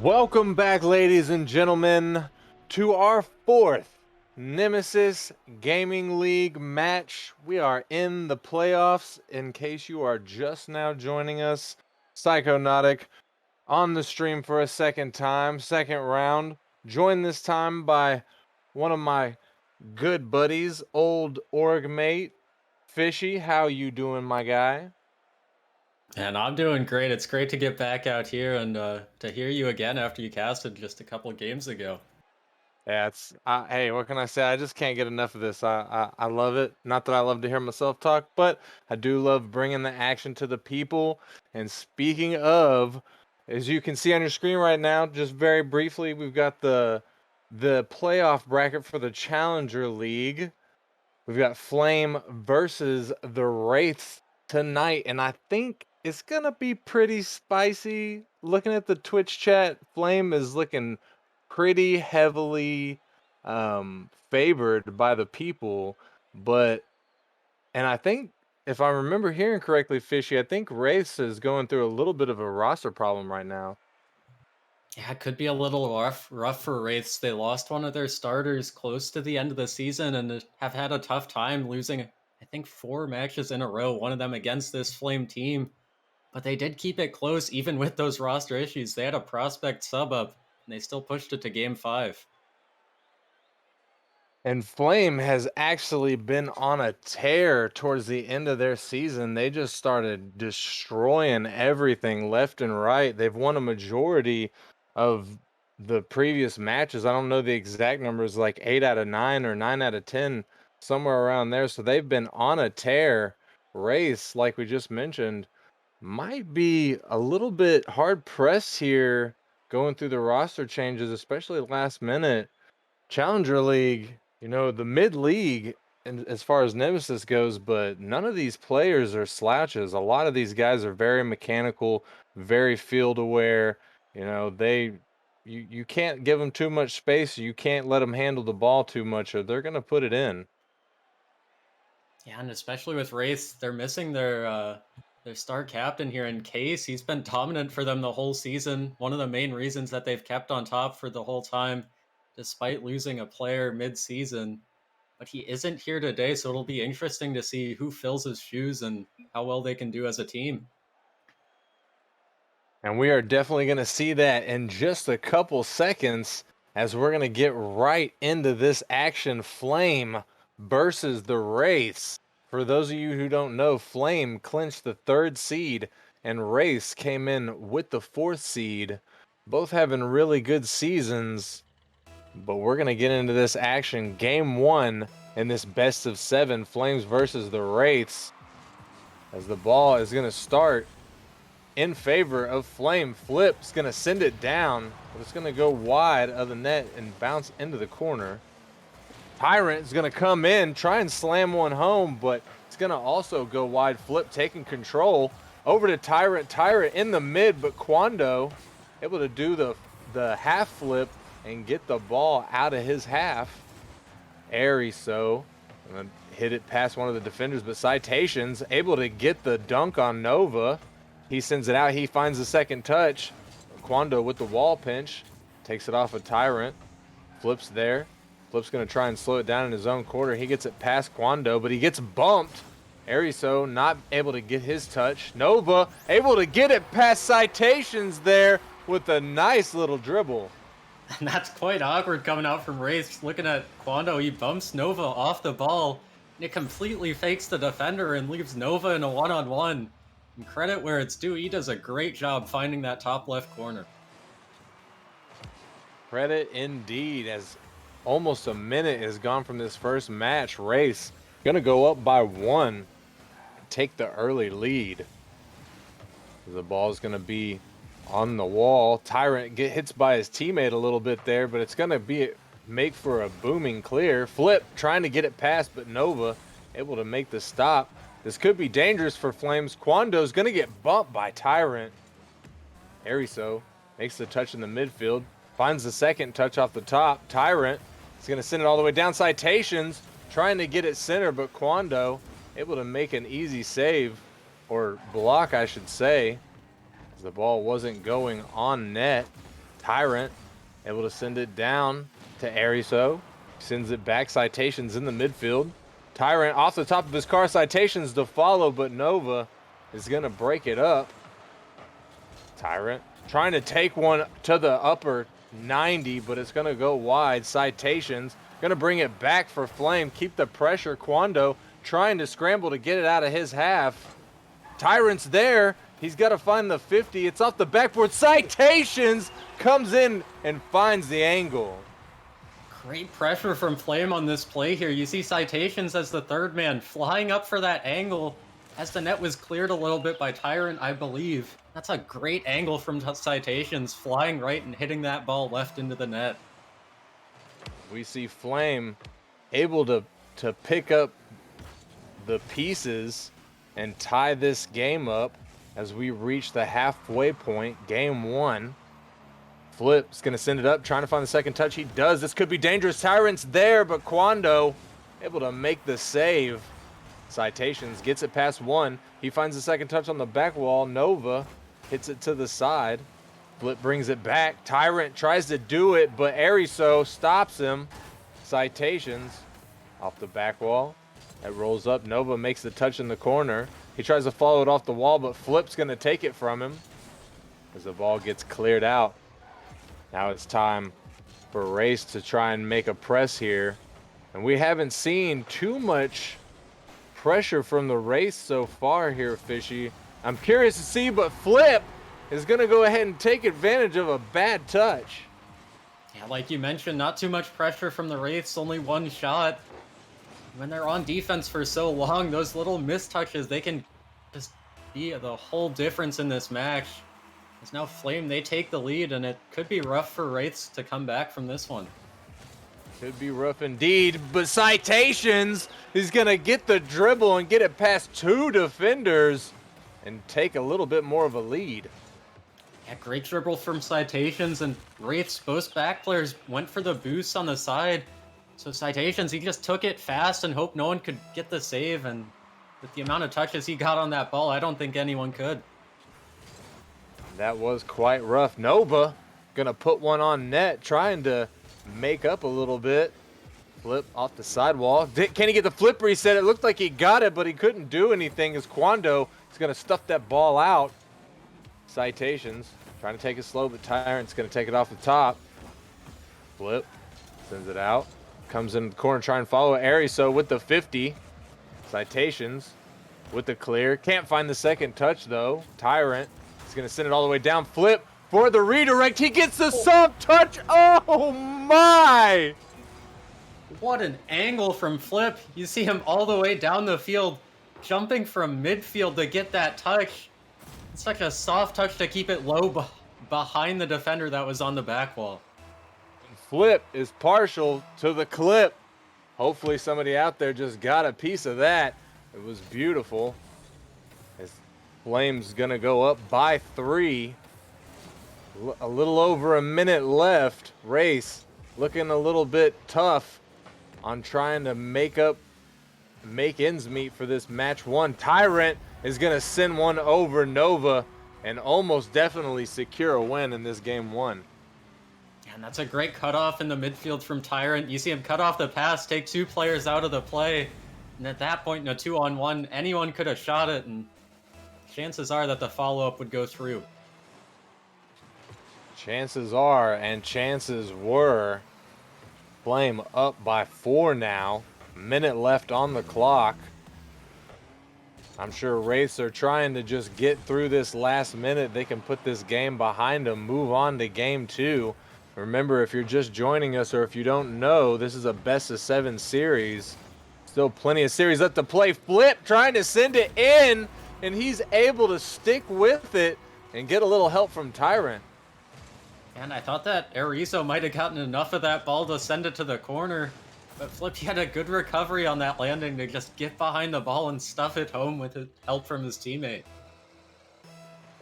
Welcome back, ladies and gentlemen, to our fourth Nemesis Gaming League match. We are in the playoffs. In case you are just now joining us, Psychonautic on the stream for a second time, second round. Joined this time by one of my good buddies, old org mate, Fishy. How you doing, my guy? And I'm doing great. It's great to get back out here and to hear you again after you casted just a couple games ago. Yeah, hey, what can I say? I just can't get enough of this. I love it. Not that I love to hear myself talk, but I do love bringing the action to the people. And speaking of, as you can see on your screen right now, just very briefly, we've got the playoff bracket for the Challenger League. We've got Flame versus the Wraiths tonight, and I think it's gonna be pretty spicy. Looking at the Twitch chat, Flame is looking pretty heavily favored by the people, and I think if I remember hearing correctly, Fishy, I think Wraiths is going through a little bit of a roster problem right now. Yeah, it could be a little rough for Wraiths. They lost one of their starters close to the end of the season and have had a tough time losing, I think, 4 matches in a row, one of them against this Flame team. But they did keep it close even with those roster issues. They had a prospect sub up and they still pushed it to game 5. And Flame has actually been on a tear towards the end of their season. They just started destroying everything left and right. They've won a majority of the previous matches. I don't know the exact numbers, like 8 out of 9 or 9 out of 10, somewhere around there. So they've been on a tear. Race, like we just mentioned, might be a little bit hard pressed here going through the roster changes, especially last minute. Challenger League, the mid league, and as far as Nemesis goes, but none of these players are slouches. A lot of these guys are very mechanical, very field aware. You can't give them too much space. You can't let them handle the ball too much, or they're gonna put it in. Yeah, and especially with Wraiths, they're missing their star captain here in Case. He's been dominant for them the whole season. One of the main reasons that they've kept on top for the whole time, despite losing a player mid-season. But he isn't here today, so it'll be interesting to see who fills his shoes and how well they can do as a team. And we are definitely going to see that in just a couple seconds as we're going to get right into this action. Flame versus the Wraiths. For those of you who don't know, Flame clinched the 3rd seed and Wraiths came in with the 4th seed. Both having really good seasons, but we're going to get into this action. Game 1 in this best of 7, Flames versus the Wraiths, as the ball is going to start in favor of Flame. Flip's going to send it down, but it's going to go wide of the net and bounce into the corner. Tyrant is going to come in, try and slam one home, but it's going to also go wide. Flip taking control over to Tyrant. Tyrant in the mid, but Quando able to do the half flip and get the ball out of his half. Airy so. And hit it past one of the defenders, but Citations able to get the dunk on Nova. He sends it out. He finds the second touch. Quando with the wall pinch. Takes it off of Tyrant. Flip's there. Flip's going to try and slow it down in his own quarter. He gets it past Quando, but he gets bumped. Ariso not able to get his touch. Nova able to get it past Citations there with a nice little dribble. And that's quite awkward coming out from Wraiths. Looking at Quando, he bumps Nova off the ball, and it completely fakes the defender and leaves Nova in a one-on-one. And credit where it's due, he does a great job finding that top left corner. Credit indeed, as almost a minute has gone from this first match. Race gonna go up by 1, take the early lead. The ball's gonna be on the wall. Tyrant hits by his teammate a little bit there, but it's gonna make for a booming clear. Flip trying to get it past, but Nova able to make the stop. This could be dangerous for Flames. Quando's gonna get bumped by Tyrant. Ariso makes the touch in the midfield, finds the second touch off the top. Tyrant is gonna send it all the way down. Citations trying to get it center, but Quando able to make an easy save, or block I should say, as the ball wasn't going on net. Tyrant able to send it down to Ariso. Sends it back. Citations in the midfield. Tyrant off the top of his car. Citations to follow, but Nova is going to break it up. Tyrant trying to take one to the upper 90, but it's going to go wide. Citations going to bring it back for Flame. Keep the pressure. Quando trying to scramble to get it out of his half. Tyrant's there. He's got to find the 50. It's off the backboard. Citations comes in and finds the angle. Great pressure from Flame on this play here. You see Citations as the third man flying up for that angle as the net was cleared a little bit by Tyrant, I believe. That's a great angle from Citations, flying right and hitting that ball left into the net. We see Flame able to pick up the pieces and tie this game up as we reach the halfway point, game one. Flip's going to send it up, trying to find the second touch. He does. This could be dangerous. Tyrant's there, but Quando able to make the save. Citations gets it past one. He finds the second touch on the back wall. Nova hits it to the side. Flip brings it back. Tyrant tries to do it, but Ariso stops him. Citations off the back wall. It rolls up. Nova makes the touch in the corner. He tries to follow it off the wall, but Flip's going to take it from him as the ball gets cleared out. Now it's time for Wraiths to try and make a press here. And we haven't seen too much pressure from the Wraiths so far here, Fishy. I'm curious to see, but Flip is going to go ahead and take advantage of a bad touch. Yeah, like you mentioned, not too much pressure from the Wraiths, only one shot. When they're on defense for so long, those little mistouches, they can just be the whole difference in this match. As now Flame, they take the lead, and it could be rough for Wraiths to come back from this one. Could be rough indeed, but Citations is going to get the dribble and get it past two defenders and take a little bit more of a lead. Yeah, great dribble from Citations, and Wraiths, both back players went for the boost on the side. So Citations, he just took it fast and hoped no one could get the save, and with the amount of touches he got on that ball, I don't think anyone could. That was quite rough. Nova gonna put one on net, trying to make up a little bit. Flip off the sidewall. Can he get the flip reset? It looked like he got it, but he couldn't do anything as Quando is gonna stuff that ball out. Citations trying to take it slow, but Tyrant's gonna take it off the top. Flip sends it out. Comes in the corner, try and follow Ariso with the 50. Citations with the clear. Can't find the second touch though. Tyrant is going to send it all the way down. Flip for the redirect. He gets the soft touch. Oh my! What an angle from Flip. You see him all the way down the field, jumping from midfield to get that touch. It's such a soft touch to keep it low behind the defender that was on the back wall. Flip is partial to the clip. Hopefully somebody out there just got a piece of that. It was beautiful. As Flame's gonna go up by 3. A little over a minute left. Race looking a little bit tough on trying to make ends meet for this match one. Tyrant is gonna send one over Nova and almost definitely secure a win in this game one. And that's a great cutoff in the midfield from Tyrant. You see him cut off the pass, take two players out of the play. And at that point, in a 2-on-1, anyone could have shot it, and chances are that the follow-up would go through. Chances are, and chances were. Flame up by 4 now. Minute left on the clock. I'm sure Wraiths are trying to just get through this last minute. They can put this game behind them, move on to game 2. Remember, if you're just joining us or if you don't know, this is a best-of-7 series. Still plenty of series left to play. Flip trying to send it in, and he's able to stick with it and get a little help from Tyrant. And I thought that Ariso might have gotten enough of that ball to send it to the corner. But Flip, he had a good recovery on that landing to just get behind the ball and stuff it home with help from his teammate.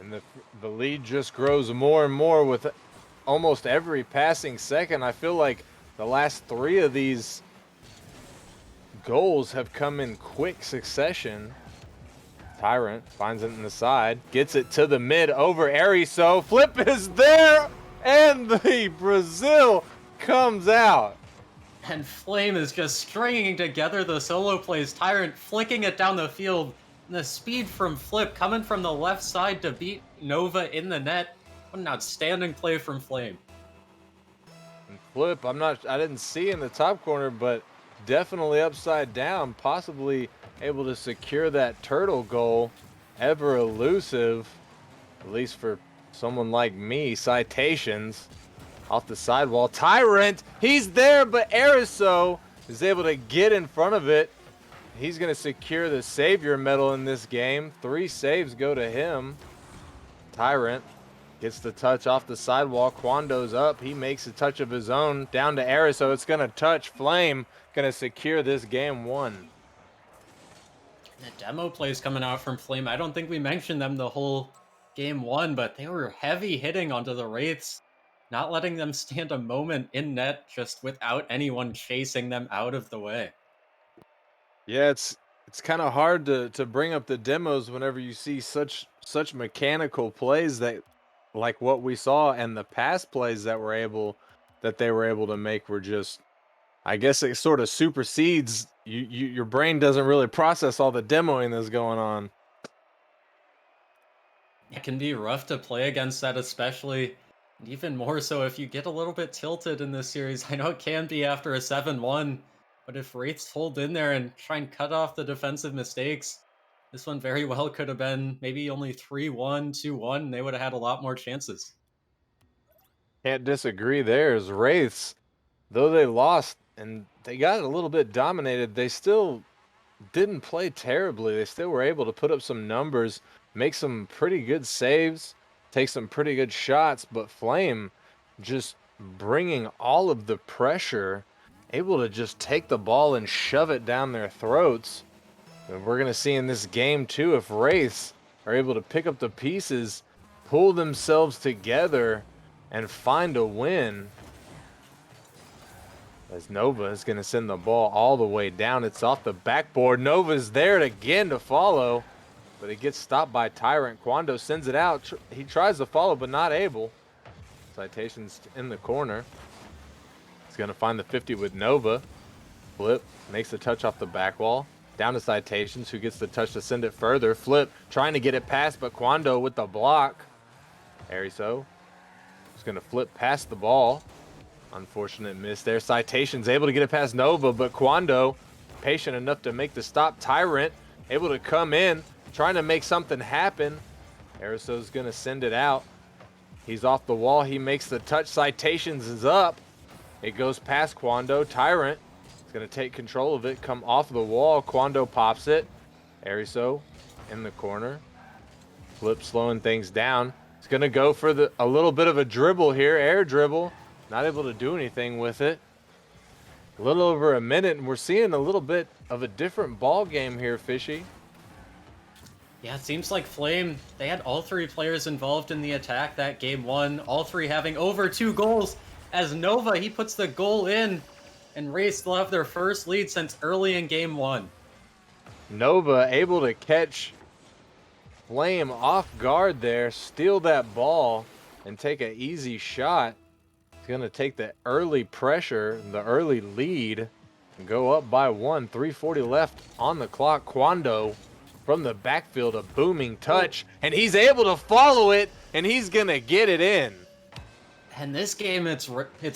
And the lead just grows more and more with almost every passing second. I feel like the last 3 of these goals have come in quick succession. Tyrant finds it in the side, gets it to the mid over Ariso. Flip is there. And the Brazil comes out. And Flame is just stringing together the solo plays. Tyrant flicking it down the field. And the speed from Flip coming from the left side to beat Nova in the net. What an outstanding play from Flame. And Flip, I didn't see in the top corner, but definitely upside down, possibly able to secure that turtle goal. Ever elusive, at least for someone like me. Citations off the sidewall. Tyrant, he's there, but Ariso is able to get in front of it. He's going to secure the Savior medal in this game. 3 saves go to him. Tyrant gets the touch off the sidewall. Quando's up. He makes a touch of his own. Down to Ariso. It's going to touch Flame. Going to secure this game 1. The demo plays coming out from Flame. I don't think we mentioned them the whole game 1, but they were heavy hitting onto the Wraiths, not letting them stand a moment in net just without anyone chasing them out of the way. Yeah, it's kind of hard to bring up the demos whenever you see such mechanical plays that like what we saw, and the past plays that they were able to make were just, I guess it sort of supersedes your brain doesn't really process all the demoing that's going on. It can be rough to play against that, especially, and even more so if you get a little bit tilted in this series. I know it can be after a 7-1, but if Wraiths hold in there and try and cut off the defensive mistakes, this one very well could have been maybe only 3-1, 2-1, and they would have had a lot more chances. Can't disagree there. As Wraiths, though they lost and they got a little bit dominated, they still didn't play terribly. They still were able to put up some numbers, make some pretty good saves, take some pretty good shots, but Flame just bringing all of the pressure, able to just take the ball and shove it down their throats. And we're going to see in this game too, if Wraiths are able to pick up the pieces, pull themselves together, and find a win. As Nova is going to send the ball all the way down. It's off the backboard. Nova's there again to follow, but it gets stopped by Tyrant. Quando sends it out. He tries to follow, but not able. Citations in the corner. He's going to find the 50 with Nova. Flip makes the touch off the back wall. Down to Citations, who gets the touch to send it further. Flip trying to get it past, but Quando with the block. Ariso is going to flip past the ball. Unfortunate miss there. Citations able to get it past Nova, but Quando patient enough to make the stop. Tyrant able to come in, trying to make something happen. Ariso's going to send it out. He's off the wall. He makes the touch. Citations is up. It goes past Quando. Tyrant is going to take control of it, come off the wall. Quando pops it. Ariso in the corner. Flip slowing things down. He's going to go for a little bit of a dribble here, air dribble. Not able to do anything with it. A little over a minute, and we're seeing a little bit of a different ball game here, Fishy. Yeah, it seems like Flame, they had all 3 players involved in the attack that game 1, all 3 having over 2 goals. As Nova, he puts the goal in, and Wraiths will have their first lead since early in game 1. Nova able to catch Flame off guard there, steal that ball, and take an easy shot. Going to take the early pressure, the early lead, and go up by 1. 3:40 left on the clock. Quando from the backfield, a booming touch, and he's able to follow it, and he's going to get it in. And this game, it's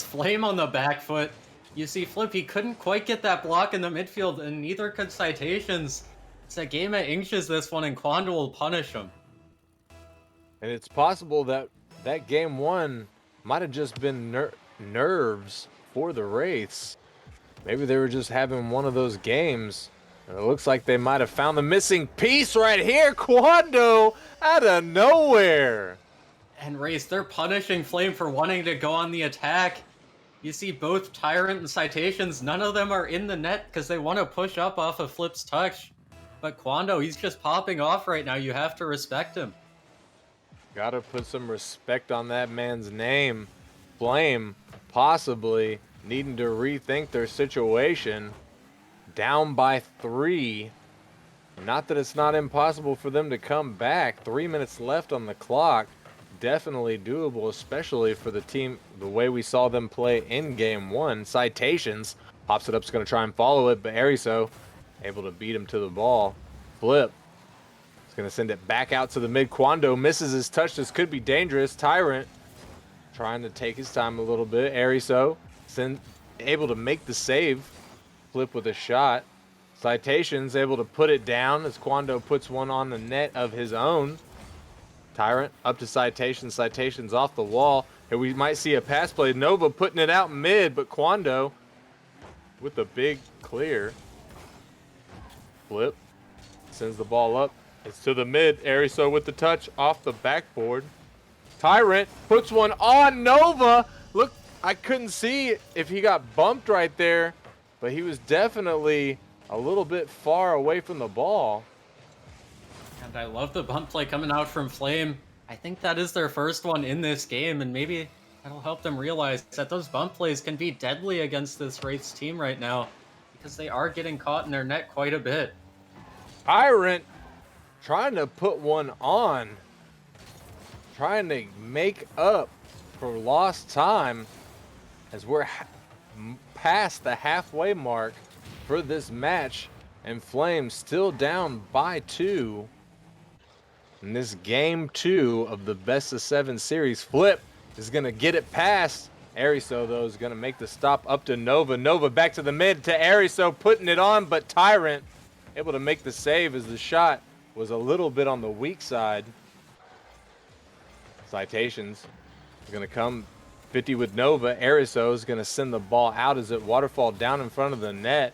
Flame on the back foot. You see Flip, he couldn't quite get that block in the midfield, and neither could Citations. It's a game at inches, this one, and Quando will punish him. And it's possible that game 1 might have just been nerves for the Wraiths. Maybe they were just having one of those games. And it looks like they might have found the missing piece right here. Quando out of nowhere. And Wraiths, they're punishing Flame for wanting to go on the attack. You see both Tyrant and Citations, none of them are in the net because they want to push up off of Flip's touch. But Quando, he's just popping off right now. You have to respect him. Gotta put some respect on that man's name. Flame possibly needing to rethink their situation. Down by 3. Not that it's not impossible for them to come back. 3 minutes left on the clock. definitely doable, especially for the team, the way we saw them play in game one. Citations pops it up, is going to try and follow it, but Ariso able to beat him to the ball. Flip. He's going to send it back out to the mid. Quando misses his touch. This could be dangerous. Tyrant trying to take his time a little bit. Ariso able to make the save. Flip with a shot. Citations able to put it down as Quando puts one on the net of his own. Tyrant up to Citations. Citations off the wall. Here we might see a pass play. Nova putting it out mid, but Quando with a big clear. Flip sends the ball up. It's to the mid. Ariso with the touch off the backboard. Tyrant puts one on Nova. Look, I couldn't see if he got bumped right there, but he was definitely a little bit far away from the ball. And I love the bump play coming out from Flame. I think that is their first one in this game, and maybe that'll help them realize that those bump plays can be deadly against this Wraiths team right now, because they are getting caught in their net quite a bit. Tyrant trying to put one on, trying to make up for lost time as we're past the halfway mark for this match, and Flame still down by 2 in this game 2 of the best of 7 series. Flip is going to get it past Ariso, though, is going to make the stop up to Nova. Nova back to the mid to Ariso, putting it on, but Tyrant able to make the save as the shot was a little bit on the weak side. Citations is going to come 50 with Nova. Ariso is going to send the ball out as it waterfall down in front of the net.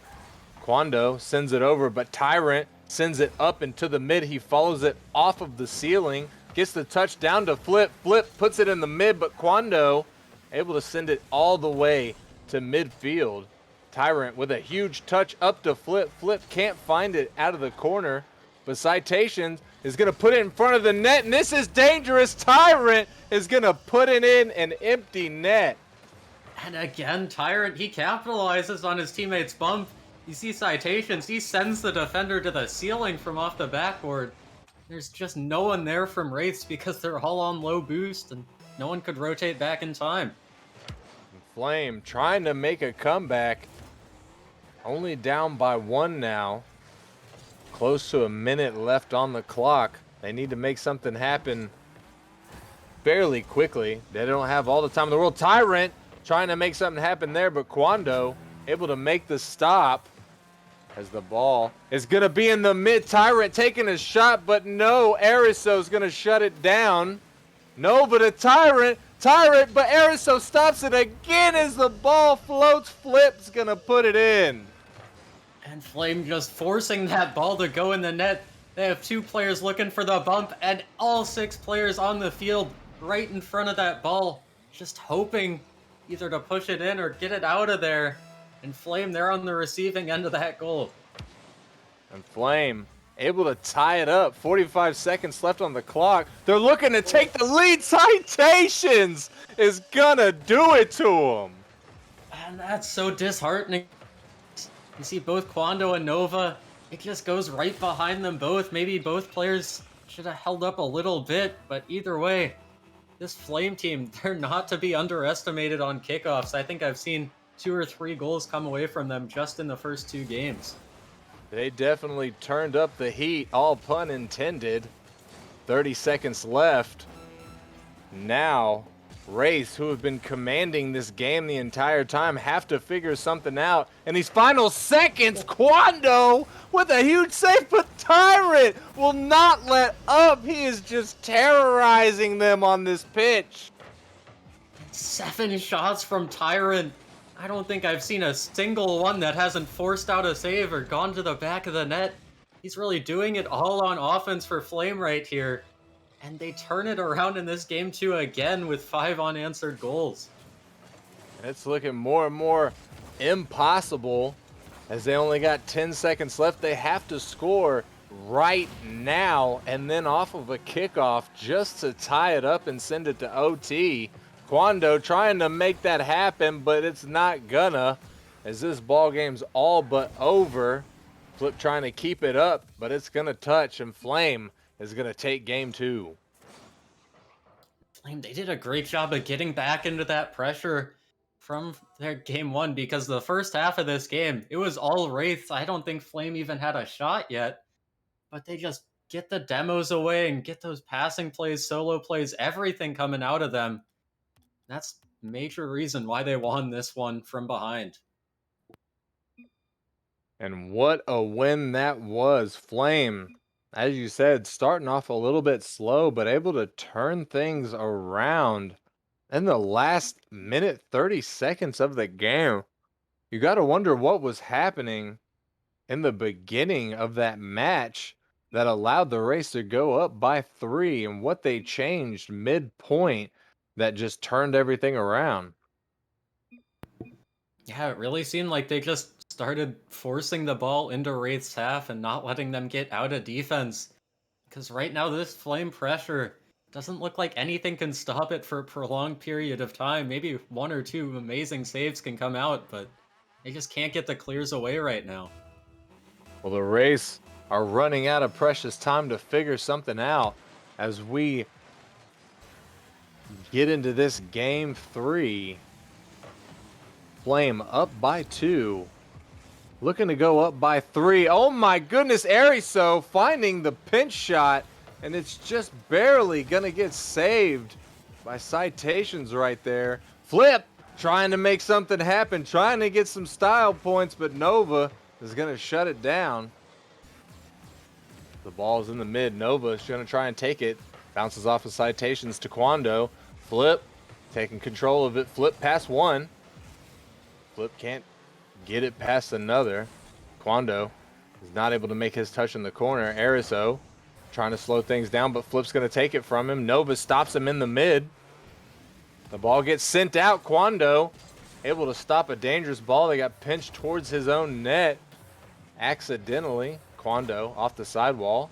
Quando sends it over, but Tyrant sends it up into the mid. He follows it off of the ceiling, gets the touch down to Flip. Flip puts it in the mid, but Quando able to send it all the way to midfield. Tyrant with a huge touch up to Flip. Flip can't find it out of the corner, but Citations is going to put it in front of the net, and this is dangerous. Tyrant is going to put it in an empty net. And again, Tyrant, he capitalizes on his teammate's bump. You see Citations, he sends the defender to the ceiling from off the backboard. There's just no one there from Wraiths because they're all on low boost and no one could rotate back in time. Flame trying to make a comeback. Only down by 1 now. Close to a minute left on the clock. They need to make something happen fairly quickly. They don't have all the time in the world. Tyrant trying to make something happen there, but Quando able to make the stop as the ball is going to be in the mid. Tyrant taking a shot, but no, Ariso is going to shut it down. Nova to Tyrant, but Ariso stops it again as the ball floats. Flip's going to put it in. And Flame just forcing that ball to go in the net. They have 2 players looking for the bump, and all 6 players on the field right in front of that ball, just hoping either to push it in or get it out of there. And Flame, they're on the receiving end of that goal. And Flame able to tie it up. 45 seconds left on the clock. They're looking to take the lead. Citations is gonna do it to them. And that's so disheartening. You see both Quando and Nova, it just goes right behind them both. Maybe both players should have held up a little bit, but either way, this Flame team, they're not to be underestimated on kickoffs. I think I've seen 2 or 3 goals come away from them just in the first 2 games. They definitely turned up the heat, all pun intended. 30 seconds left. Now, Wraiths, who have been commanding this game the entire time, have to figure something out. In these final seconds, Quando with a huge save, but Tyrant will not let up. He is just terrorizing them on this pitch. 7 shots from Tyrant. I don't think I've seen a single one that hasn't forced out a save or gone to the back of the net. He's really doing it all on offense for Flame right here. And they turn it around in this game 2 again with 5 unanswered goals. It's looking more and more impossible as they only got 10 seconds left. They have to score right now and then off of a kickoff just to tie it up and send it to OT. Quando trying to make that happen, but it's not gonna, as this ball game's all but over. Flip trying to keep it up, but it's gonna touch, and Flame is gonna take game 2. Flame, they did a great job of getting back into that pressure from their game one, because the first half of this game, it was all Wraiths. I don't think Flame even had a shot yet, but they just get the demos away and get those passing plays, solo plays, everything coming out of them. That's major reason why they won this one from behind. And what a win that was. Flame, as you said, starting off a little bit slow, but able to turn things around in the last minute 30 seconds of the game. You got to wonder what was happening in the beginning of that match that allowed the race to go up by 3 and what they changed midpoint that just turned everything around. Yeah, it really seemed like they just started forcing the ball into Wraith's half and not letting them get out of defense. Because right now, this Flame pressure doesn't look like anything can stop it for a prolonged period of time. Maybe one or two amazing saves can come out, but they just can't get the clears away right now. Well, the race are running out of precious time to figure something out as we get into this game 3. Flame up by 2. Looking to go up by 3. Oh my goodness, Ariso finding the pinch shot, and it's just barely gonna get saved by Citations right there. Flip trying to make something happen, trying to get some style points, but Nova is gonna shut it down. The ball's in the mid. Nova is gonna try and take it. Bounces off of Citations to Quando. Flip taking control of it. Flip past one. Flip can't get it past another. Quando is not able to make his touch in the corner. Ariso trying to slow things down, but Flip's going to take it from him. Nova stops him in the mid. The ball gets sent out. Quando able to stop a dangerous ball that got pinched towards his own net accidentally. Quando off the sidewall.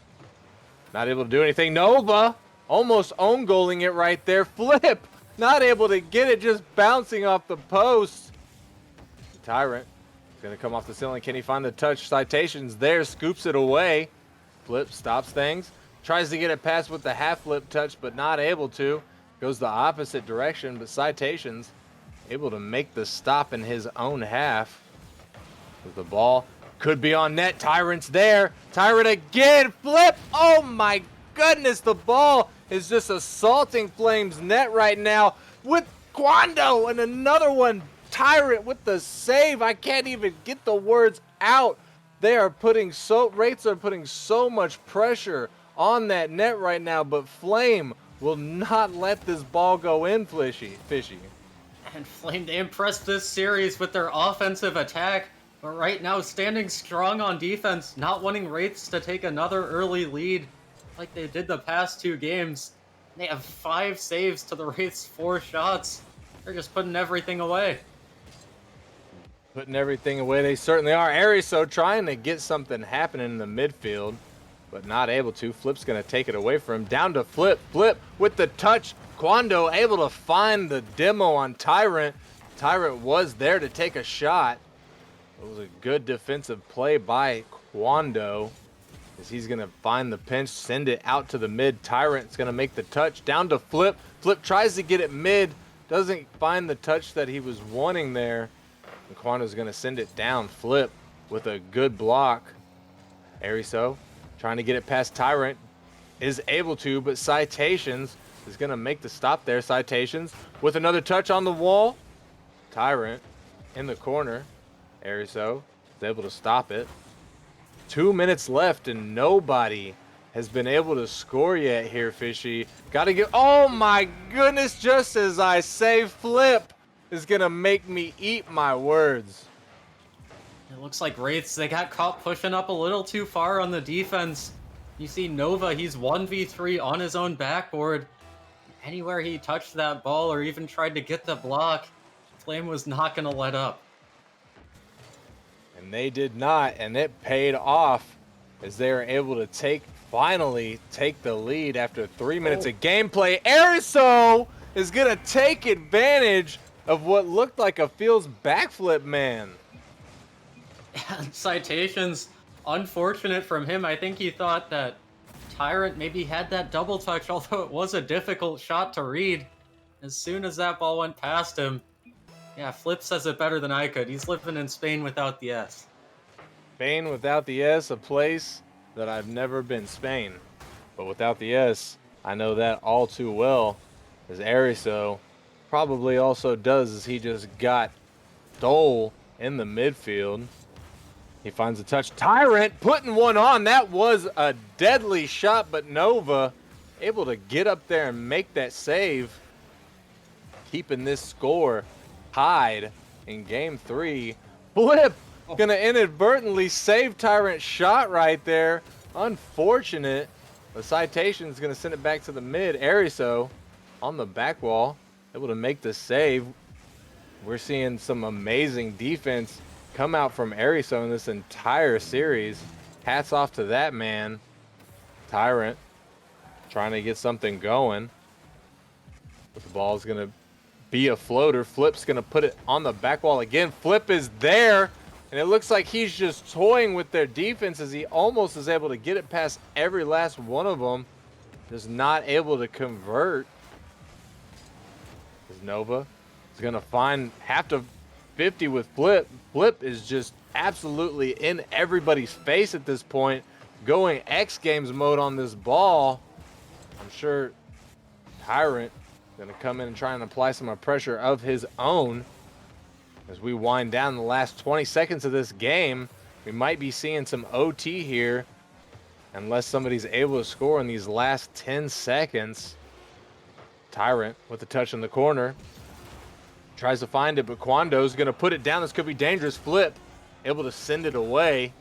Not able to do anything. Nova almost own goaling it right there. Flip not able to get it, just bouncing off the post. Tyrant is going to come off the ceiling. Can he find the touch? Citations there, scoops it away. Flip stops things. Tries to get it past with the half flip touch, but not able to. Goes the opposite direction, but Citations able to make the stop in his own half. With the ball could be on net. Tyrant's there. Tyrant again. Flip. Oh my goodness. The ball is just assaulting Flame's net right now with Quando, and another one. Tyrant with the save. I can't even get the words out. Wraiths are putting so much pressure on that net right now, but Flame will not let this ball go in, Fishy. And Flame, they impressed this series with their offensive attack, but right now standing strong on defense, not wanting Wraiths to take another early lead like they did the past 2 games. They have 5 saves to the Wraiths' 4 shots. They're just putting everything away. Putting everything away, they certainly are. Ariso trying to get something happening in the midfield, but not able to. Flip's going to take it away from him. Down to Flip. Flip with the touch. Quando able to find the demo on Tyrant. Tyrant was there to take a shot. It was a good defensive play by Quando, as he's going to find the pinch, send it out to the mid. Tyrant's going to make the touch. Down to Flip. Flip tries to get it mid. Doesn't find the touch that he was wanting there. And Quando's going to send it down. Flip with a good block. Ariso trying to get it past Tyrant. Is able to, but Citations is going to make the stop there. Citations with another touch on the wall. Tyrant in the corner. Ariso is able to stop it. 2 minutes left and nobody has been able to score yet here, Fishy. Got to get... Oh my goodness, just as I say, Flip is going to make me eat my words. It looks like Wraiths, they got caught pushing up a little too far on the defense. You see Nova, he's 1v3 on his own backboard. Anywhere he touched that ball or even tried to get the block, Flame was not going to let up. And they did not, and it paid off as they were able to finally take the lead after 3 minutes of gameplay. Ariso is going to take advantage of what looked like a Fields backflip, man. Citations, unfortunate from him. I think he thought that Tyrant maybe had that double touch, although it was a difficult shot to read. As soon as that ball went past him, yeah, Flip says it better than I could. He's living in Spain without the S. Spain without the S, a place that I've never been. Spain, but without the S, I know that all too well. As Ariso probably also does, as he just got Dole in the midfield. He finds a touch. Tyrant putting one on. That was a deadly shot, but Nova able to get up there and make that save, keeping this score tied in game 3. Flip gonna inadvertently save Tyrant's shot right there. Unfortunate. The citation is gonna send it back to the mid. Ariso on the back wall, able to make the save. We're seeing some amazing defense come out from Ariso in this entire series. Hats off to that man. Tyrant trying to get something going. But the ball's gonna be a floater. Flip's gonna put it on the back wall again. Flip is there, and it looks like he's just toying with their defense as he almost is able to get it past every last one of them. Just not able to convert. As Nova is gonna have to 50 with Flip. Flip is just absolutely in everybody's face at this point, going X Games mode on this ball. I'm sure Tyrant gonna come in and try and apply some pressure of his own. As we wind down the last 20 seconds of this game, we might be seeing some OT here unless somebody's able to score in these last 10 seconds. Tyrant with the touch in the corner. Tries to find it, but Quando's going to put it down. This could be dangerous. Flip able to send it away.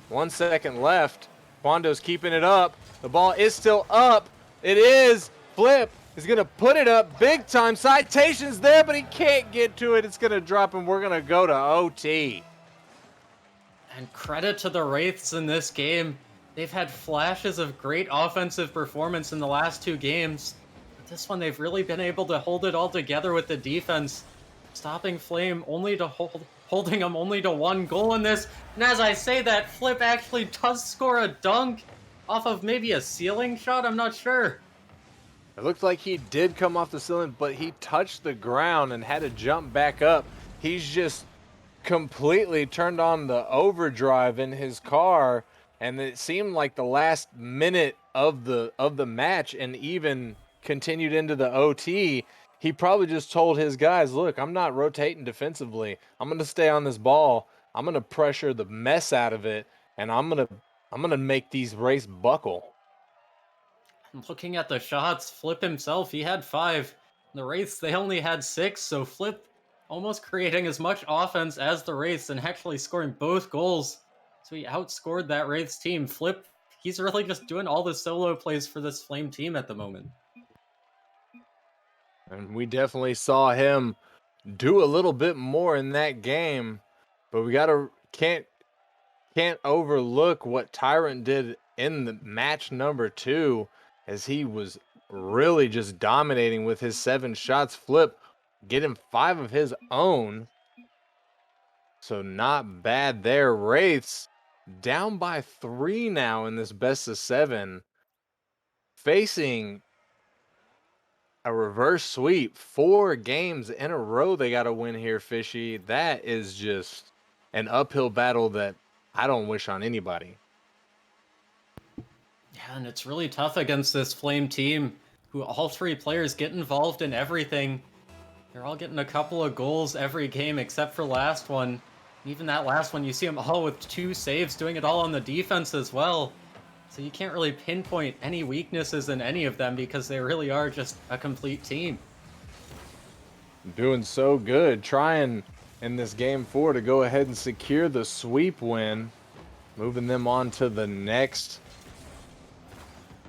1 second left. Quando's keeping it up. The ball is still up. It is. Flip is going to put it up big time. Citation's there, but he can't get to it. It's going to drop, and we're going to go to OT. And credit to the Wraiths in this game. They've had flashes of great offensive performance in the last 2 games. But this one, they've really been able to hold it all together with the defense. Stopping Flame only to holding them only to 1 goal in this. And as I say that, Flip actually does score a dunk off of maybe a ceiling shot. I'm not sure. It looked like he did come off the ceiling, but he touched the ground and had to jump back up. He's just completely turned on the overdrive in his car, and it seemed like the last minute of the match and even continued into the OT. He probably just told his guys, look, I'm not rotating defensively. I'm going to stay on this ball. I'm going to pressure the mess out of it, and I'm going to make these Wraiths buckle. Looking at the shots, Flip himself, he had 5. The Wraiths, they only had 6, so Flip almost creating as much offense as the Wraiths and actually scoring both goals. So he outscored that Wraiths team. Flip, he's really just doing all the solo plays for this Flame team at the moment. And we definitely saw him do a little bit more in that game, but we can't overlook what Tyrant did in the match number 2, as he was really just dominating with his 7 shots. Flip getting 5 of his own, so not bad there. Wraiths down by 3 now in this best of 7, facing a reverse sweep. 4 games in a row they got to win here, Fishy. That is just an uphill battle that I don't wish on anybody. Yeah, and it's really tough against this Flame team, who all 3 players get involved in everything. They're all getting a couple of goals every game except for last one. Even that last one, you see them all with 2 saves, doing it all on the defense as well. So you can't really pinpoint any weaknesses in any of them because they really are just a complete team. Doing so good, trying in this game 4 to go ahead and secure the sweep win, moving them on to the next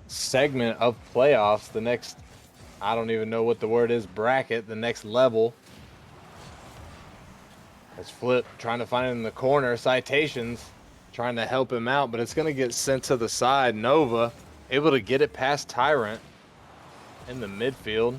segment of playoffs, the next, I don't even know what the word is, bracket, the next level. As Flip trying to find it in the corner, Citations trying to help him out, but it's going to get sent to the side. Nova able to get it past Tyrant in the midfield.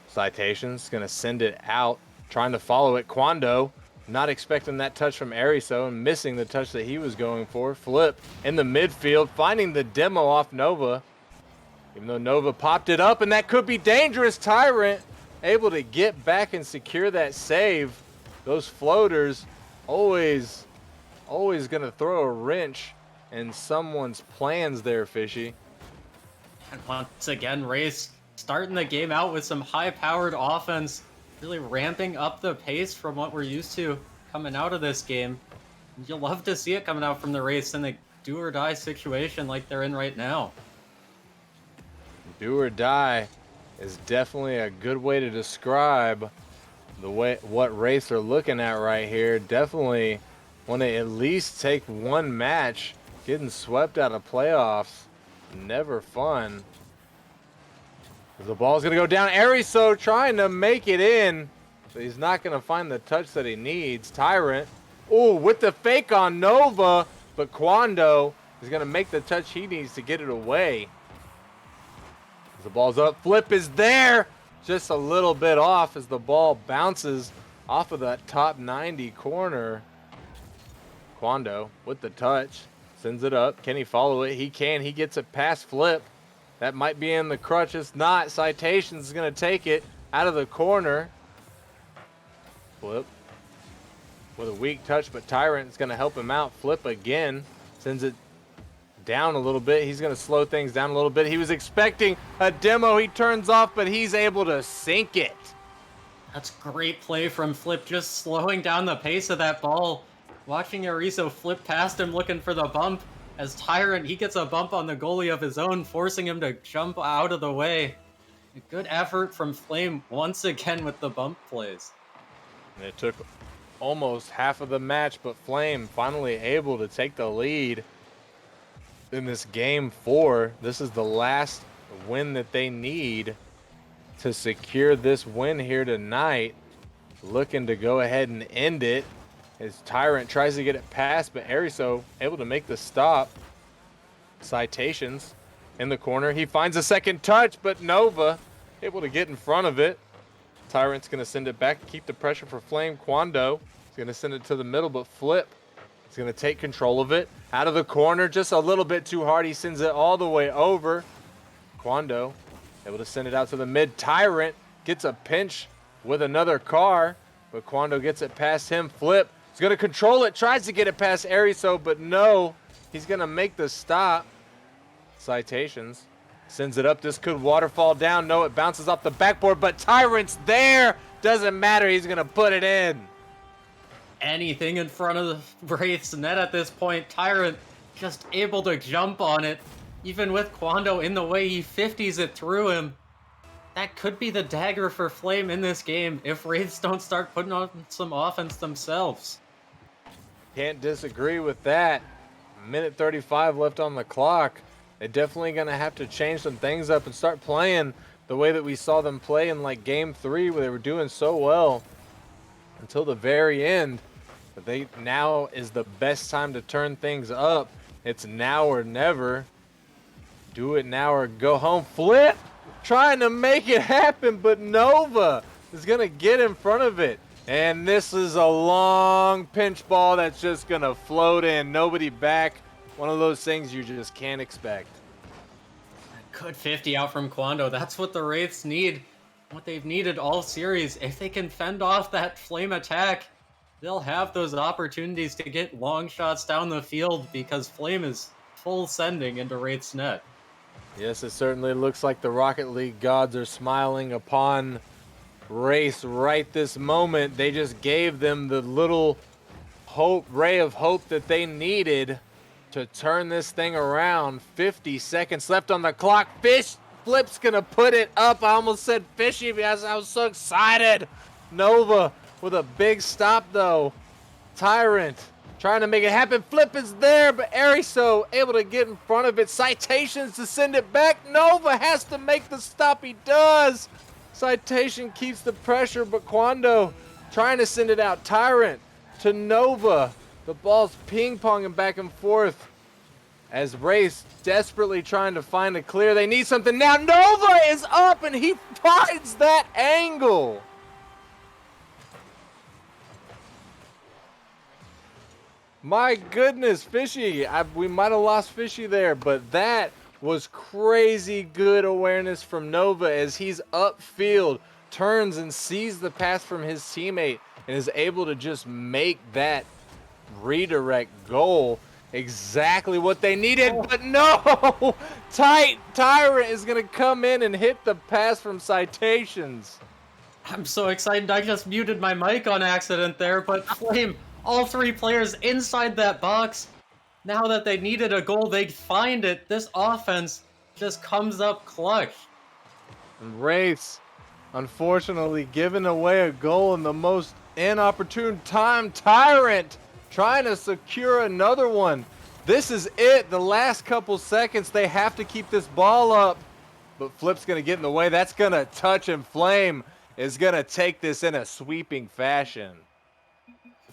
Citations going to send it out, trying to follow it. Quando Not expecting that touch from Ariso and missing the touch that he was going for. Flip in the midfield, finding the demo off Nova. Even though Nova popped it up, and that could be dangerous. Tyrant able to get back and secure that save. Those floaters always gonna throw a wrench in someone's plans there, Fishy. And once again, Wraiths starting the game out with some high-powered offense, really ramping up the pace from what we're used to coming out of this game. You'll love to see it coming out from the Wraiths in a do-or-die situation like they're in right now. Do or die is definitely a good way to describe what Wraiths are looking at right here. Definitely want to at least take one match. Getting swept out of playoffs, never fun. The ball's gonna go down. Ariso trying to make it in, but he's not gonna find the touch that he needs. Tyrant, ooh, with the fake on Nova, but Quando is gonna make the touch he needs to get it away. The ball's up, flip is there, just a little bit off as the ball bounces off of that top 90 corner. Quando with the touch, sends it up. Can he follow it? He can. He gets it past Flip. That might be in the crutch. It's not. Citations is going to take it out of the corner. Flip with a weak touch, but Tyrant is going to help him out. Flip again, sends it down a little bit. He's going to slow things down a little bit. He was expecting a demo. He turns off, but he's able to sink it. That's great play from Flip, just slowing down the pace of that ball. Watching Ariso flip past him looking for the bump. As Tyrant, he gets a bump on the goalie of his own, forcing him to jump out of the way. A good effort from Flame once again with the bump plays. And it took almost half of the match, but Flame finally able to take the lead in this game 4. This is the last win that they need to secure this win here tonight. Looking to go ahead and end it as Tyrant tries to get it past, but Ariso able to make the stop. Citations in the corner. He finds a second touch, but Nova able to get in front of it. Tyrant's going to send it back, keep the pressure for Flame. Quando is going to send it to the middle, but Flip is going to take control of it. Out of the corner, just a little bit too hard. He sends it all the way over. Quando able to send it out to the mid. Tyrant gets a pinch with another car, but Quando gets it past him. Flip is going to control it, tries to get it past Ariso, but no, he's going to make the stop. Citations sends it up. This could waterfall down. No, it bounces off the backboard, but Tyrant's there. Doesn't matter. He's going to put it in. Anything in front of the Wraiths net at this point. Tyrant just able to jump on it. Even with Quando in the way, he 50s it through him. That could be the dagger for Flame in this game if Wraiths don't start putting on some offense themselves. Can't disagree with that. Minute 35 left on the clock. They're definitely going to have to change some things up and start playing the way that we saw them play in like game 3 where they were doing so well until the very end. But now is the best time to turn things up. It's now or never. Do it now or go home. Flip trying to make it happen, but Nova is going to get in front of it. And this is a long pinch ball that's just going to float in. Nobody back. One of those things you just can't expect. Good 50 out from Quando. That's what the Wraiths need. What they've needed all series. If they can fend off that Flame attack, they'll have those opportunities to get long shots down the field because Flame is full sending into Wraiths net. Yes, it certainly looks like the Rocket League gods are smiling upon Wraiths right this moment. They just gave them the little ray of hope that they needed to turn this thing around. 50 seconds left on the clock. Flip's gonna put it up. I almost said Fishy because I was so excited. Nova with a big stop though. Tyrant trying to make it happen. Flip is there, but Ariso able to get in front of it. Citations to send it back. Nova has to make the stop. He does. Citation keeps the pressure, but Quando trying to send it out. Tyrant to Nova. The ball's ping-ponging back and forth as Wraiths desperately trying to find a clear. They need something now. Nova is up, and he finds that angle. My goodness, Fishy. We might have lost Fishy there, but that was crazy good awareness from Nova as he's upfield, turns and sees the pass from his teammate, and is able to just make that redirect goal. Exactly what they needed, but no! Tyrant is going to come in and hit the pass from Citations. I'm so excited, I just muted my mic on accident there, but Flame, all three players inside that box. Now that they needed a goal, they'd find it. This offense just comes up clutch. And Wraiths, unfortunately, giving away a goal in the most inopportune time. Tyrant trying to secure another one. This is it. The last couple seconds, they have to keep this ball up. But Flip's going to get in the way. That's going to touch, and Flame is going to take this in a sweeping fashion.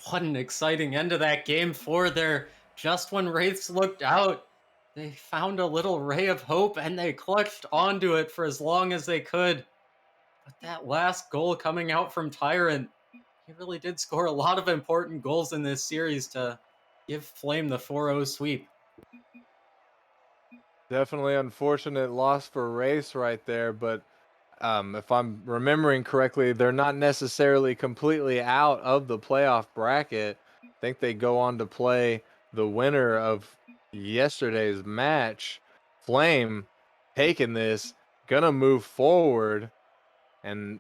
What an exciting end to that game for there. Just when Wraiths looked out, they found a little ray of hope and they clutched onto it for as long as they could. But that last goal coming out from Tyrant, he really did score a lot of important goals in this series to give Flame the 4-0 sweep. Definitely unfortunate loss for Race right there, but if I'm remembering correctly, they're not necessarily completely out of the playoff bracket. I think they go on to play the winner of yesterday's match. Flame taking this, gonna move forward, and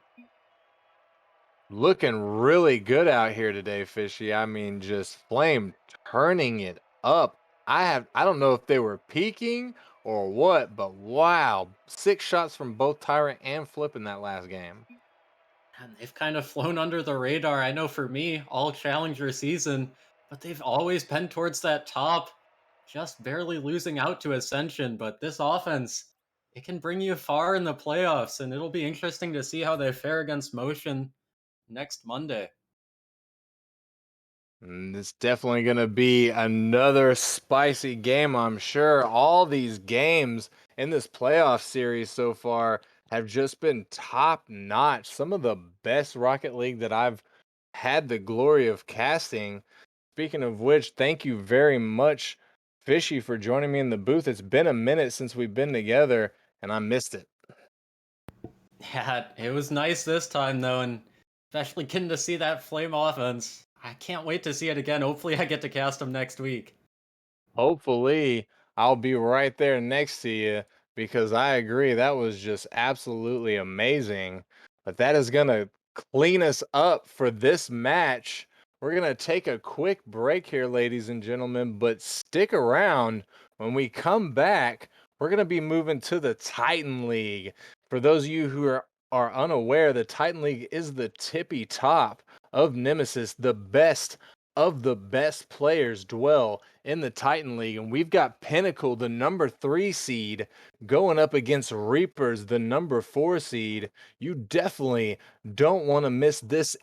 looking really good out here today, Fishy. I mean, just Flame turning it up. I don't know if they were peaking or what, but wow, 6 shots from both Tyrant and Flip in that last game. And they've kind of flown under the radar. I know for me, all Challenger season, but they've always been towards that top, just barely losing out to Ascension. But this offense, it can bring you far in the playoffs, and it'll be interesting to see how they fare against Motion next Monday. And it's definitely going to be another spicy game, I'm sure. All these games in this playoff series so far have just been top notch. Some of the best Rocket League that I've had the glory of casting. Speaking of which, thank you very much, Fishy, for joining me in the booth. It's been a minute since we've been together, and I missed it. Yeah, it was nice this time, though, and especially getting to see that Flame offense. I can't wait to see it again. Hopefully, I get to cast them next week. Hopefully, I'll be right there next to you because I agree that was just absolutely amazing. But that is going to clean us up for this match. We're going to take a quick break here, ladies and gentlemen, but stick around. When we come back, we're going to be moving to the Titan League. For those of you who are unaware, the Titan League is the tippy top of Nemesis, the best of the best players dwell in the Titan League, and we've got Pinnacle, the number 3 seed, going up against Reapers, the number 4 seed. You definitely don't want to miss this